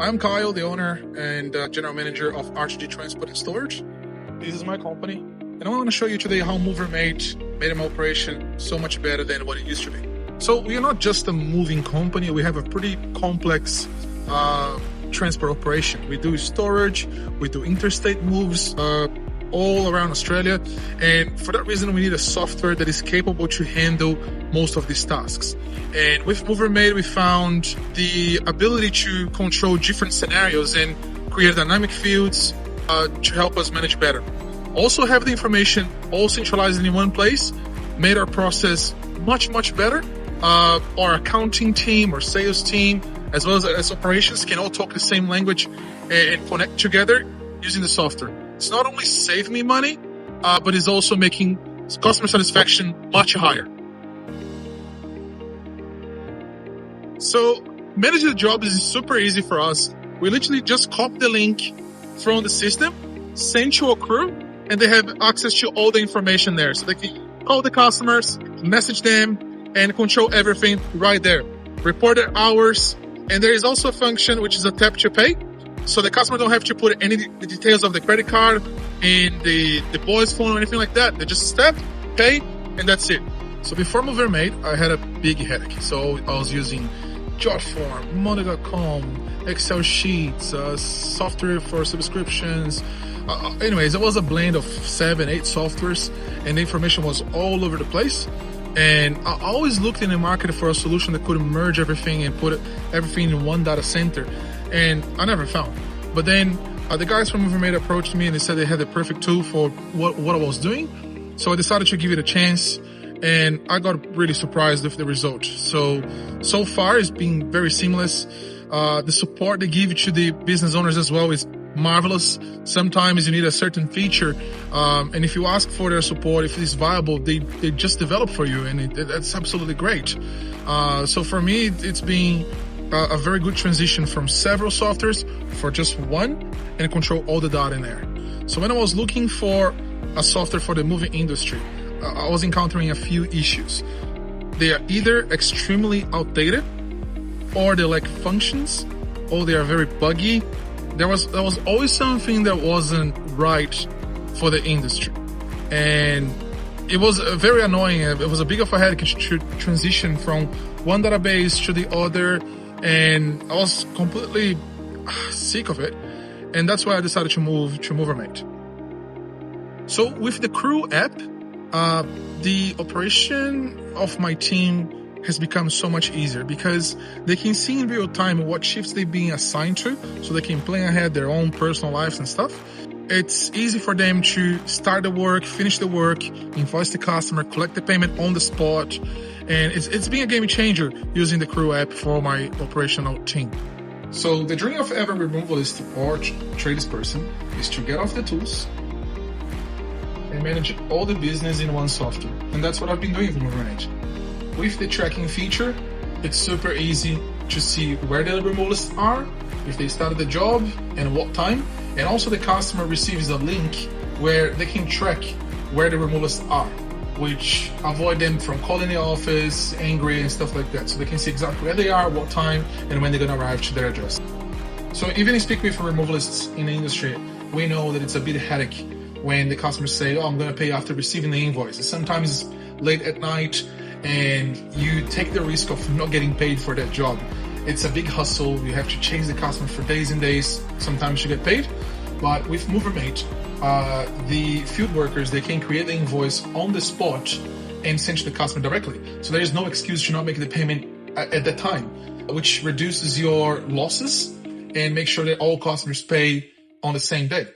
I'm Kyle, the owner and general manager of R2G Transport and Storage. This is my company, and I want to show you today how Movermate made my operation so much better than what it used to be. So we are not just a moving company, we have a pretty complex transport operation. We do storage, we do interstate moves all around Australia, and for that reason we need a software that is capable to handle most of these tasks. And with Movermate we found the ability to control different scenarios and create dynamic fields to help us manage better. Also have the information all centralized in one place made our process much better. Our accounting team or sales team as well as operations can all talk the same language and connect together using the software. It's not only saving me money, but it's also making customer satisfaction much higher. So managing the jobs is super easy for us. We literally just copy the link from the system, send to a crew, and they have access to all the information there. So they can call the customers, message them, and control everything right there. Report their hours, and there is also a function which is a tap to pay. So the customer don't have to put any the details of the credit card in the boy's phone or anything like that. They just step, pay, and that's it. So before Movermate, I had a big headache. So I was using Jotform, Money.com, Excel sheets, software for subscriptions. Anyways, it was a blend of 7-8 softwares, and the information was all over the place. And I always looked in the market for a solution that could merge everything and put everything in one data center. And I never found. But then the guys from Movermate approached me and they said they had the perfect tool for what I was doing. So I decided to give it a chance, and I got really surprised with the result. So far it's been very seamless. The support they give to the business owners as well is marvelous. Sometimes you need a certain feature, and if you ask for their support, if it's viable, they just develop for you, and that's absolutely great. So for me, it's been a very good transition from several softwares for just one and control all the data in there. So when I was looking for a software for the moving industry, I was encountering a few issues. They are either extremely outdated, or they lack functions, or they are very buggy. There was always something that wasn't right for the industry, and it was very annoying. It was a big of a headache to transition from one database to the other, and I was completely sick of it, and that's why I decided to move to Movermate. So with the Crew app, the operation of my team has become so much easier because they can see in real time what shifts they're being assigned to, so they can plan ahead their own personal lives and stuff. It's easy for them to start the work, finish the work, invoice the customer, collect the payment on the spot. And it's been a game changer using the Crew app for my operational team. So the dream of every removalist or tradesperson is to get off the tools and manage all the business in one software. And that's what I've been doing with Movermate. With the tracking feature, it's super easy to see where the removalists are, if they started the job, and what time. And also the customer receives a link where they can track where the removalists are, which avoid them from calling the office angry and stuff like that. So they can see exactly where they are, what time, and when they're gonna arrive to their address. So even speaking with removalists in the industry, we know that it's a bit headache when the customers say, oh, I'm gonna pay after receiving the invoice. Sometimes it's late at night and you take the risk of not getting paid for that job. It's a big hustle. You have to chase the customer for days and days, sometimes you get paid. But with Movermate, the field workers, they can create the invoice on the spot and send to the customer directly. So there is no excuse to not make the payment at that time, which reduces your losses and makes sure that all customers pay on the same day.